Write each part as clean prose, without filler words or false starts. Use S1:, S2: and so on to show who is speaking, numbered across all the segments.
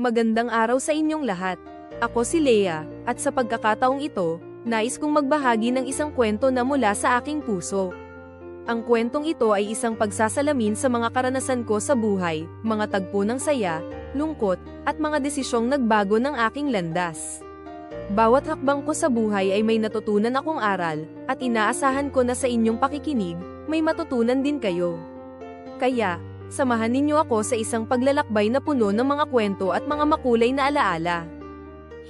S1: Magandang araw sa inyong lahat. Ako si Leia, at sa pagkakataong ito, nais kong magbahagi ng isang kwento na mula sa aking puso. Ang kwentong ito ay isang pagsasalamin sa mga karanasan ko sa buhay, mga tagpo ng saya, lungkot, at mga desisyong nagbago ng aking landas. Bawat hakbang ko sa buhay ay may natutunan akong aral, at inaasahan ko na sa inyong pakikinig, may matutunan din kayo. Kaya, samahan ninyo ako sa isang paglalakbay na puno ng mga kwento at mga makulay na alaala.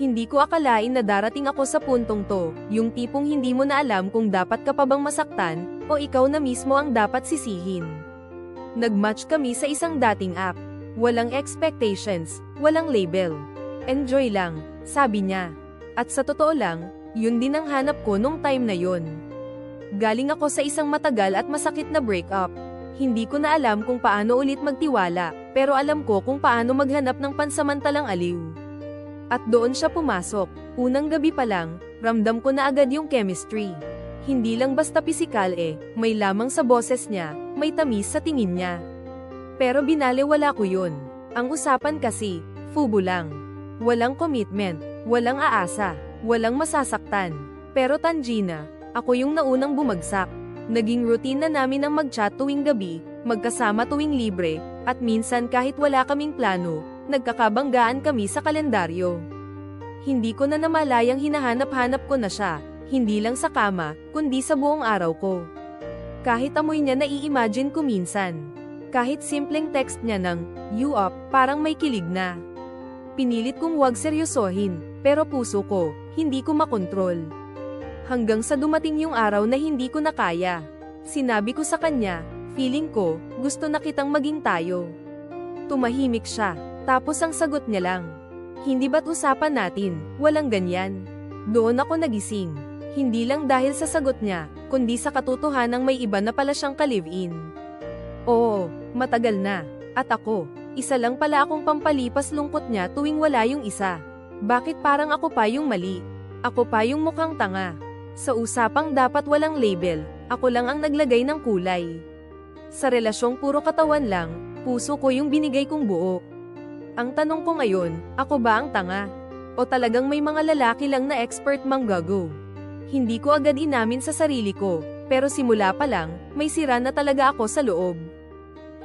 S1: Hindi ko akalain na darating ako sa puntong to, yung tipong hindi mo na alam kung dapat ka pa bang masaktan, o ikaw na mismo ang dapat sisihin. Nag-match kami sa isang dating app. Walang expectations, walang label. Enjoy lang, sabi niya. At sa totoo lang, yun din ang hanap ko nung time na yun. Galing ako sa isang matagal at masakit na breakup. Hindi ko na alam kung paano ulit magtiwala, pero alam ko kung paano maghanap ng pansamantalang aliw. At doon siya pumasok. Unang gabi pa lang, ramdam ko na agad yung chemistry. Hindi lang basta pisikal may lamang sa boses niya, may tamis sa tingin niya. Pero binalewala ko yun. Ang usapan kasi, fubo lang. Walang commitment, walang aasa, walang masasaktan. Pero Tangina, ako yung naunang bumagsak. Naging routine na namin ang mag-chat tuwing gabi, magkasama tuwing libre, at minsan kahit wala kaming plano, nagkakabanggaan kami sa kalendaryo. Hindi ko na namalayang hinahanap-hanap ko na siya, hindi lang sa kama, kundi sa buong araw ko. Kahit amoy niya nai-imagine ko minsan. Kahit simpleng text niya ng, "You up," parang may kilig na. Pinilit kong huwag seryosohin, pero puso ko, hindi ko makontrol. Hanggang sa dumating yung araw na hindi ko na kaya. Sinabi ko sa kanya, feeling ko, gusto na kitang maging tayo. Tumahimik siya, tapos ang sagot niya lang, hindi ba't usapan natin, walang ganyan. Doon ako nagising. Hindi lang dahil sa sagot niya, kundi sa katotohanang may iba na pala siyang ka-live-in. Oo, matagal na. At ako, isa lang pala akong pampalipas lungkot niya tuwing wala yung isa. Bakit parang ako pa yung mali? Ako pa yung mukhang tanga. Sa usapang dapat walang label, ako lang ang naglagay ng kulay. Sa relasyong puro katawan lang, puso ko yung binigay kong buo. Ang tanong ko ngayon, ako ba ang tanga? O talagang may mga lalaki lang na expert manggago? Hindi ko agad inamin sa sarili ko, pero simula pa lang, may sira na talaga ako sa loob.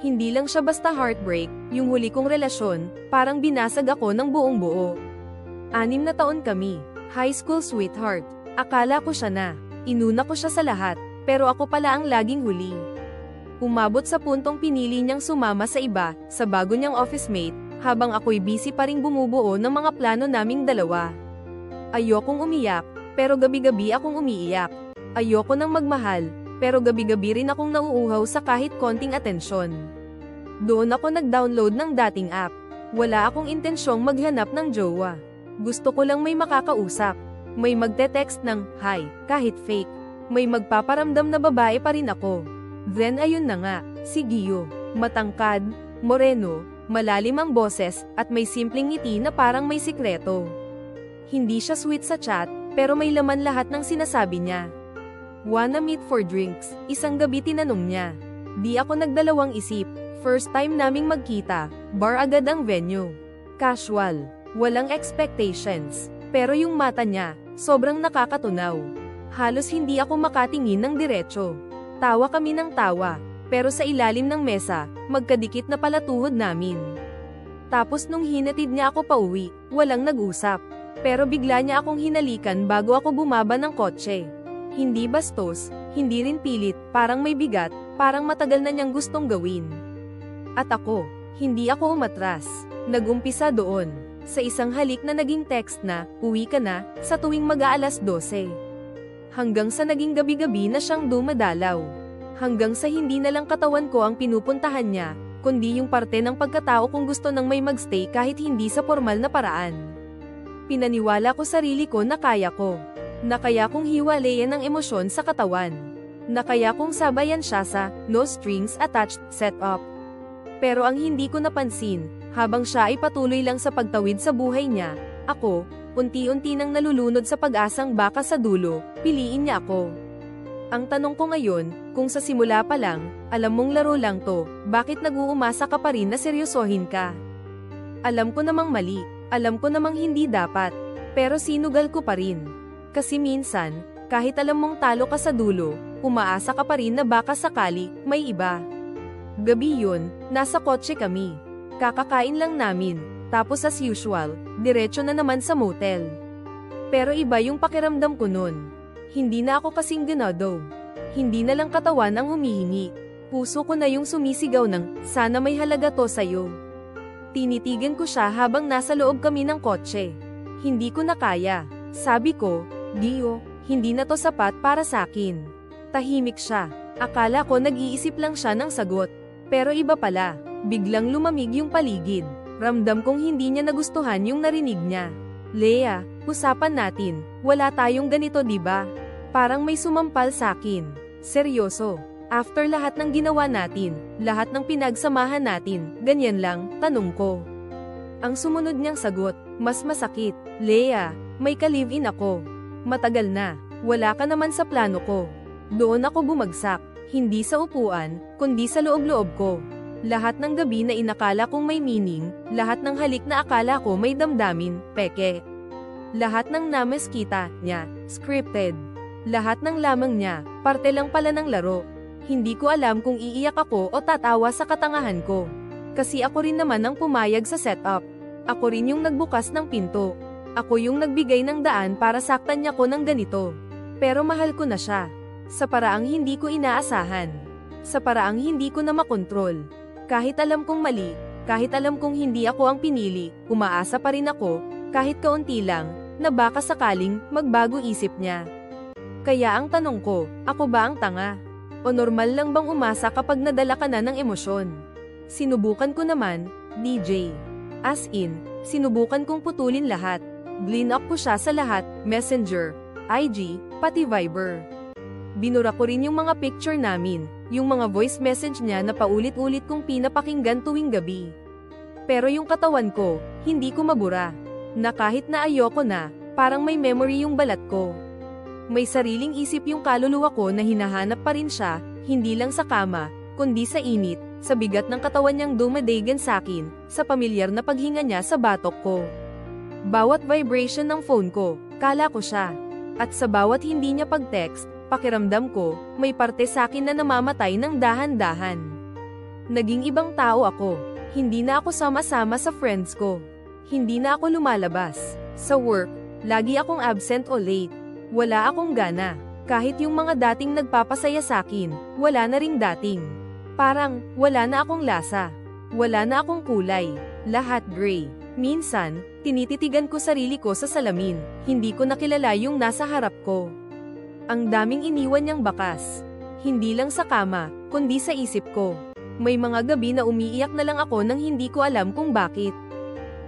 S1: Hindi lang siya basta heartbreak, yung huli kong relasyon, parang binasag ako ng buong buo. 6 na taon kami, high school sweetheart. Akala ko siya na, inuna ko siya sa lahat, pero ako pala ang laging huli. Umabot sa puntong pinili niyang sumama sa iba, sa bago niyang office mate, habang ako'y busy pa ring bumubuo ng mga plano naming dalawa. Ayokong umiyak, pero gabi-gabi akong umiiyak. Ayoko nang magmahal, pero gabi-gabi rin akong nauuhaw sa kahit konting atensyon. Doon ako nag-download ng dating app. Wala akong intensyong maghanap ng jowa. Gusto ko lang may makakausap. May magte-text ng, "Hi," kahit fake. May magpaparamdam na babae pa rin ako. Then ayun na nga, si Gio. Matangkad, moreno, malalim ang boses, at may simpleng ngiti na parang may sikreto. Hindi siya sweet sa chat, pero may laman lahat ng sinasabi niya. "Wanna meet for drinks?" Isang gabi tinanong niya. Di ako nagdalawang isip. First time naming magkita, bar agad ang venue. Casual, walang expectations. Pero yung mata niya, sobrang nakakatunaw. Halos hindi ako makatingin ng diretso. Tawa kami ng tawa, pero sa ilalim ng mesa, magkadikit na pala tuhod namin. Tapos nung hinatid niya ako pauwi, walang nag-usap. Pero bigla niya akong hinalikan bago ako bumaba ng kotse. Hindi bastos, hindi rin pilit, parang may bigat, parang matagal na niyang gustong gawin. At ako, hindi ako umatras. Nag-umpisa doon, sa isang halik na naging text na, "Uwi ka na," sa tuwing mag-aalas 12. Hanggang sa naging gabi-gabi na siyang dumadalaw. Hanggang sa hindi na lang katawan ko ang pinupuntahan niya, kundi yung parte ng pagkatao kung gusto nang may magstay kahit hindi sa formal na paraan. Pinaniwala ko sarili ko na kaya ko. Na kaya kong hiwalayan ang emosyon sa katawan. Na kaya kong sabayan siya sa no strings attached setup. Pero ang hindi ko napansin, habang siya ay patuloy lang sa pagtawid sa buhay niya, ako, unti-unti nang nalulunod sa pag-asang baka sa dulo, piliin niya ako. Ang tanong ko ngayon, kung sa simula pa lang, alam mong laro lang to, bakit nag-uumasa ka pa rin na seryosohin ka? Alam ko namang mali, alam ko namang hindi dapat. Pero sinugal ko pa rin. Kasi minsan, kahit alam mong talo ka sa dulo, umaasa ka pa rin na baka sakali, may iba. Gabi yun, nasa kotse kami. Kakakain lang namin, tapos as usual, diretso na naman sa motel. Pero iba yung pakiramdam ko nun. Hindi na ako kasing ganado. Hindi na lang katawan ang humihingi. Puso ko na yung sumisigaw ng, sana may halaga to sa'yo. Tinitigan ko siya habang nasa loob kami ng kotse. Hindi ko na kaya. Sabi ko, Dio, hindi na to sapat para sakin. Tahimik siya. Akala ko nag-iisip lang siya ng sagot. Pero iba pala. Biglang lumamig yung paligid. Ramdam kong hindi niya nagustuhan yung narinig niya. Lea, usapan natin. Wala tayong ganito, diba? Parang may sumampal sakin. Seryoso. After lahat ng ginawa natin, lahat ng pinagsamahan natin, ganyan lang, tanong ko. Ang sumunod niyang sagot, mas masakit. Lea, may ka-live-in ako. Matagal na. Wala ka naman sa plano ko. Doon ako bumagsak. Hindi sa upuan, kundi sa loob-loob ko. Lahat ng gabi na inakala kong may meaning, lahat ng halik na akala ko may damdamin, peke. Lahat ng namaskita niya, scripted. Lahat ng lamang niya, parte lang pala ng laro. Hindi ko alam kung iiyak ako o tatawa sa katangahan ko. Kasi ako rin naman ang pumayag sa setup. Ako rin yung nagbukas ng pinto. Ako yung nagbigay ng daan para saktan niya ko ng ganito. Pero mahal ko na siya. Sa paraang hindi ko inaasahan. Sa paraang hindi ko na makontrol. Kahit alam kong mali, kahit alam kong hindi ako ang pinili, umaasa pa rin ako, kahit kaunti lang, na baka sakaling magbago isip niya. Kaya ang tanong ko, ako ba ang tanga? O normal lang bang umasa kapag nadala ka na ng emosyon? Sinubukan ko naman, DJ. As in, sinubukan kong putulin lahat. Blinak ko siya sa lahat, Messenger, IG, pati Viber. Binura ko rin yung mga picture namin, yung mga voice message niya na paulit-ulit kong pinapakinggan tuwing gabi. Pero yung katawan ko, hindi ko mabura. Na kahit na ayoko na, parang may memory yung balat ko. May sariling isip yung kaluluwa ko na hinahanap pa rin siya, hindi lang sa kama, kundi sa init, sa bigat ng katawan niyang dumadagan sa akin, sa pamilyar na paghinga niya sa batok ko. Bawat vibration ng phone ko, kala ko siya. At sa bawat hindi niya pag-text, pakiramdam ko, may parte sa akin na namamatay ng dahan-dahan. Naging ibang tao ako. Hindi na ako sama-sama sa friends ko. Hindi na ako lumalabas. Sa work, lagi akong absent o late. Wala akong gana. Kahit yung mga dating nagpapasaya sa akin, wala na ring dating. Parang, wala na akong lasa. Wala na akong kulay. Lahat gray. Minsan, tinititigan ko sarili ko sa salamin. Hindi ko nakilala yung nasa harap ko. Ang daming iniwan niyang bakas. Hindi lang sa kama, kundi sa isip ko. May mga gabi na umiiyak na lang ako nang hindi ko alam kung bakit.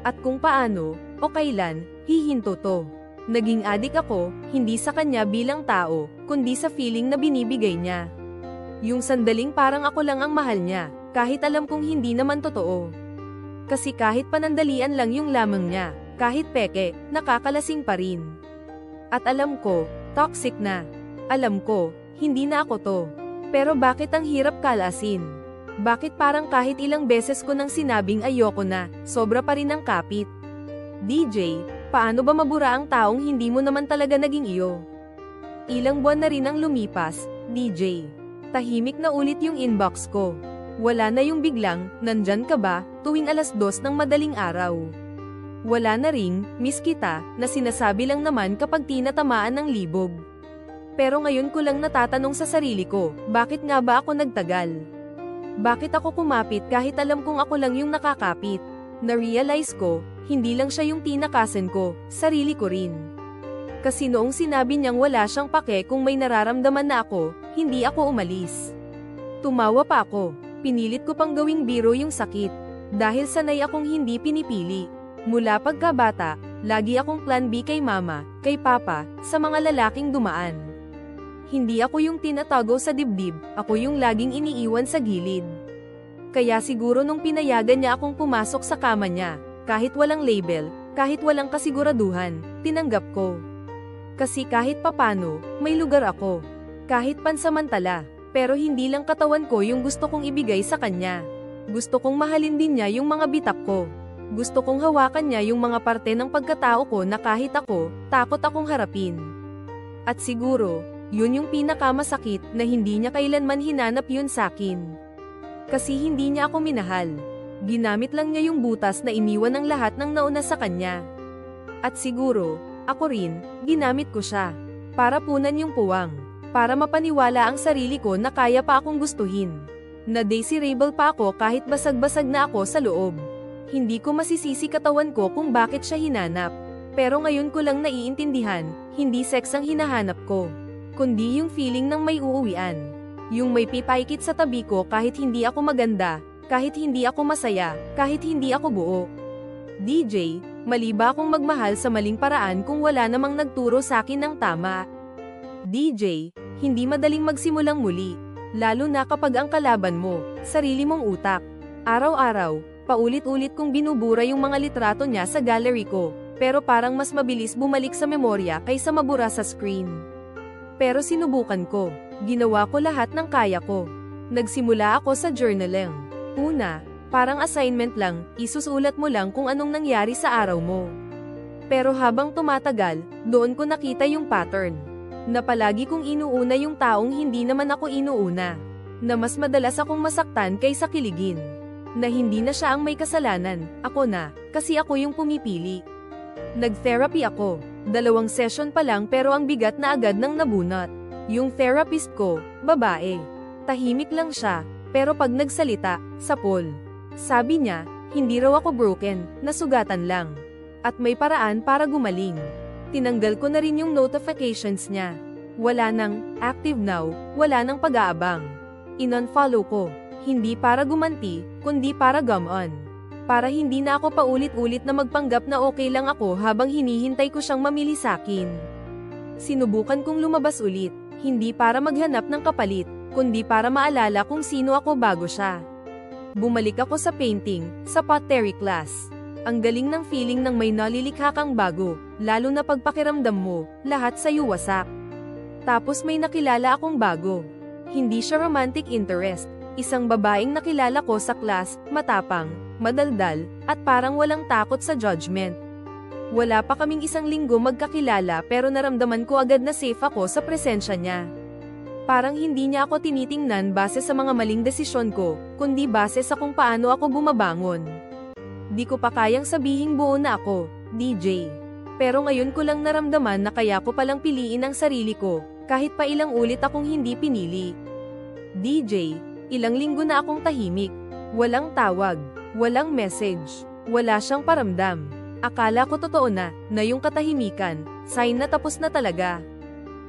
S1: At kung paano, o kailan, hihinto to. Naging adik ako, hindi sa kanya bilang tao, kundi sa feeling na binibigay niya. Yung sandaling parang ako lang ang mahal niya, kahit alam kong hindi naman totoo. Kasi kahit panandalian lang yung lamang niya, kahit peke, nakakalasing pa rin. At alam ko, toxic na. Alam ko, hindi na ako to. Pero bakit ang hirap kalasin? Bakit parang kahit ilang beses ko nang sinabing ayoko na, sobra pa rin ang kapit? DJ, paano ba mabura ang taong hindi mo naman talaga naging iyo? Ilang buwan na rin ang lumipas, DJ. Tahimik na ulit yung inbox ko. Wala na yung biglang, nandyan ka ba, tuwing 2:00 ng madaling araw. Wala na ring, miss kita, na sinasabi lang naman kapag tinatamaan ng libog. Pero ngayon ko lang natatanong sa sarili ko, bakit nga ba ako nagtagal? Bakit ako kumapit kahit alam kong ako lang yung nakakapit? Na-realize ko, hindi lang siya yung tinakasan ko, sarili ko rin. Kasi noong sinabi niyang wala siyang pake kung may nararamdaman na ako, hindi ako umalis. Tumawa pa ako, pinilit ko pang gawing biro yung sakit. Dahil sanay akong hindi pinipili. Mula pagkabata, lagi akong plan B kay mama, kay papa, sa mga lalaking dumaan. Hindi ako yung tinatago sa dibdib, ako yung laging iniiwan sa gilid. Kaya siguro nung pinayagan niya akong pumasok sa kama niya, kahit walang label, kahit walang kasiguraduhan, tinanggap ko. Kasi kahit papano, may lugar ako. Kahit pansamantala, pero hindi lang katawan ko yung gusto kong ibigay sa kanya. Gusto kong mahalin din niya yung mga bitak ko. Gusto kong hawakan niya yung mga parte ng pagkatao ko na kahit ako, takot akong harapin. At siguro, yun yung pinakamasakit na hindi niya kailanman hinanap yun sakin. Kasi hindi niya ako minahal. Ginamit lang niya yung butas na iniwan ng lahat ng nauna sa kanya. At siguro, ako rin, ginamit ko siya. Para punan yung puwang. Para mapaniwala ang sarili ko na kaya pa akong gustuhin. Na desirable pa ako kahit basag-basag na ako sa loob. Hindi ko masisisi katawan ko kung bakit siya hinanap. Pero ngayon ko lang naiintindihan, hindi sex ang hinahanap ko. Kundi yung feeling ng may uuwian. Yung may pipaikit sa tabi ko kahit hindi ako maganda, kahit hindi ako masaya, kahit hindi ako buo. DJ, mali ba akong magmahal sa maling paraan kung wala namang nagturo sa akin ng tama? DJ, hindi madaling magsimulang muli. Lalo na kapag ang kalaban mo, sarili mong utak. Araw-araw, paulit-ulit kong binubura yung mga litrato niya sa gallery ko, pero parang mas mabilis bumalik sa memorya kaysa mabura sa screen. Pero sinubukan ko, ginawa ko lahat ng kaya ko. Nagsimula ako sa journaling. Una, parang assignment lang, isusulat mo lang kung anong nangyari sa araw mo. Pero habang tumatagal, doon ko nakita yung pattern. Na palagi kong inuuna yung taong hindi naman ako inuuna. Na mas madalas akong masaktan kaysa kiligin. Na hindi na siya ang may kasalanan, ako na, kasi ako yung pumipili. Nag-therapy ako. 2 session pa lang pero ang bigat na agad ng nabunot. Yung therapist ko, babae. Tahimik lang siya, pero pag nagsalita, sapol. Sabi niya, hindi raw ako broken, nasugatan lang. At may paraan para gumaling. Tinanggal ko na rin yung notifications niya. Wala nang active now, wala nang pag-aabang. In-unfollow ko, hindi para gumanti, kundi para gumon. Para hindi na ako paulit-ulit na magpanggap na okay lang ako habang hinihintay ko siyang mamili sakin. Sinubukan kong lumabas ulit, hindi para maghanap ng kapalit, kundi para maalala kung sino ako bago siya. Bumalik ako sa painting, sa pottery class. Ang galing ng feeling ng may nalilikha kang bago, lalo na pagpakiramdam mo, lahat sa'yo wasak. Tapos may nakilala akong bago. Hindi siya romantic interest, isang babaeng nakilala ko sa class, matapang, madaldal, at parang walang takot sa judgment. Wala pa kaming 1 linggo magkakilala pero naramdaman ko agad na safe ako sa presensya niya. Parang hindi niya ako tinitingnan base sa mga maling desisyon ko, kundi base sa kung paano ako bumabangon. Di ko pa kayang sabihing buo na ako, DJ. Pero ngayon ko lang naramdaman na kaya ko palang piliin ang sarili ko, kahit pa ilang ulit akong hindi pinili. DJ, ilang linggo na akong tahimik. Walang tawag, walang message, wala siyang paramdam. Akala ko totoo na yung katahimikan, sign na tapos na talaga.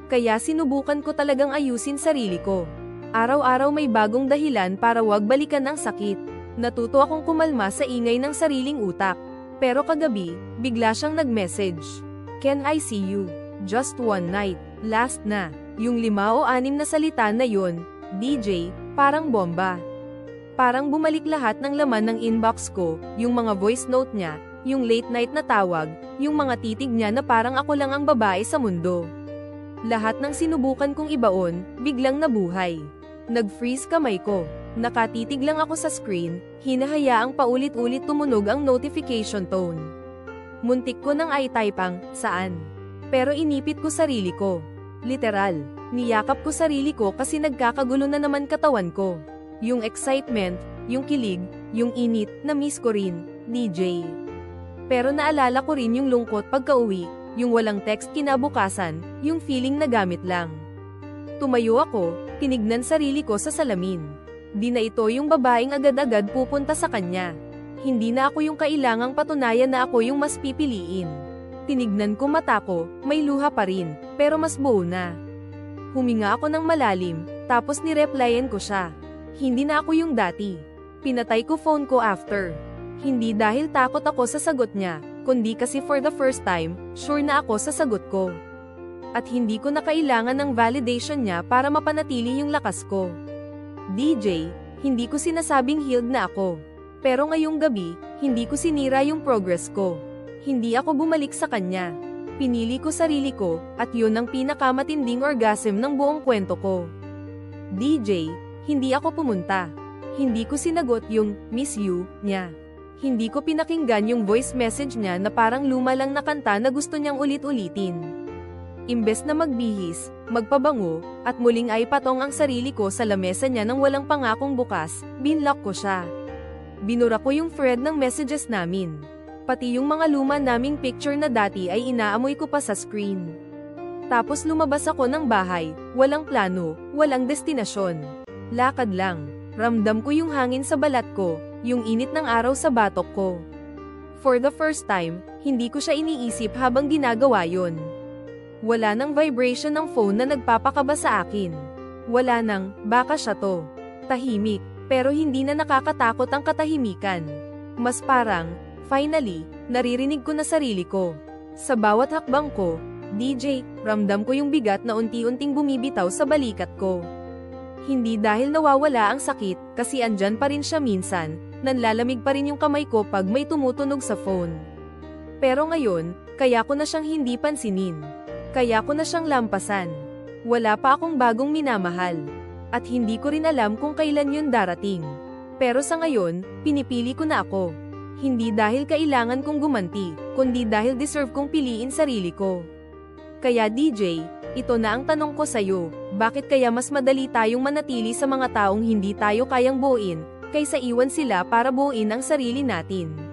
S1: Kaya sinubukan ko talagang ayusin sarili ko. Araw-araw may bagong dahilan para wag balikan ang sakit. Natuto akong kumalma sa ingay ng sariling utak. Pero kagabi, bigla siyang nag-message. Can I see you? Just one night. Last na. Yung 5 o 6 na salita na yon, DJ, parang bomba. Parang bumalik lahat ng laman ng inbox ko, yung mga voice note niya, yung late night na tawag, yung mga titig niya na parang ako lang ang babae sa mundo. Lahat ng sinubukan kong ibaon, biglang nabuhay. Nag-freeze kamay ko. Nakatitig lang ako sa screen, hinahayaang paulit-ulit tumunog ang notification tone. Muntik ko nang i-type ang, saan? Pero inipit ko sarili ko. Literal, niyakap ko sarili ko kasi nagkakagulo na naman katawan ko. Yung excitement, yung kilig, yung init, na-miss ko rin, DJ. Pero naalala ko rin yung lungkot pagka-uwi, yung walang text kinabukasan, yung feeling na gamit lang. Tumayo ako, tinignan sarili ko sa salamin. Di na ito yung babaeng agad-agad pupunta sa kanya. Hindi na ako yung kailangang patunayan na ako yung mas pipiliin. Tinignan ko mata ko, may luha pa rin, pero mas buo na. Huminga ako ng malalim, tapos nireplyan ko siya. Hindi na ako yung dati. Pinatay ko phone ko after. Hindi dahil takot ako sa sagot niya, kundi kasi for the first time, sure na ako sa sagot ko. At hindi ko na kailangan ng validation niya para mapanatili yung lakas ko. DJ, hindi ko sinasabing healed na ako. Pero ngayong gabi, hindi ko sinira yung progress ko. Hindi ako bumalik sa kanya. Pinili ko sarili ko, at yun ang pinakamatinding orgasm ng buong kwento ko. DJ, hindi ako pumunta. Hindi ko sinagot yung miss you niya. Hindi ko pinakinggan yung voice message niya na parang luma lang na kanta na gusto niyang ulit-ulitin. Imbes na magbihis, magpabango, at muling ay patong ang sarili ko sa lamesa niya nang walang pangakong bukas, binlock ko siya. Binura ko yung thread ng messages namin. Pati yung mga luma naming picture na dati ay inaamoy ko pa sa screen. Tapos lumabas ako ng bahay, walang plano, walang destinasyon. Lakad lang. Ramdam ko yung hangin sa balat ko, yung init ng araw sa batok ko. For the first time, hindi ko siya iniisip habang ginagawa yon. Wala nang vibration ng phone na nagpapakaba sa akin. Wala nang, baka siya to. Tahimik, pero hindi na nakakatakot ang katahimikan. Mas parang, finally, naririnig ko na sarili ko. Sa bawat hakbang ko, DJ, ramdam ko yung bigat na unti-unting bumibitaw sa balikat ko. Hindi dahil nawawala ang sakit, kasi andyan pa rin siya minsan, nanlalamig pa rin yung kamay ko pag may tumutunog sa phone. Pero ngayon, kaya ko na siyang hindi pansinin. Kaya ko na siyang lampasan. Wala pa akong bagong minamahal. At hindi ko rin alam kung kailan yun darating. Pero sa ngayon, pinipili ko na ako. Hindi dahil kailangan kong gumanti, kundi dahil deserve kong piliin sarili ko. Kaya DJ, ito na ang tanong ko sa'yo, bakit kaya mas madali tayong manatili sa mga taong hindi tayo kayang buuin, kaysa iwan sila para buuin ang sarili natin?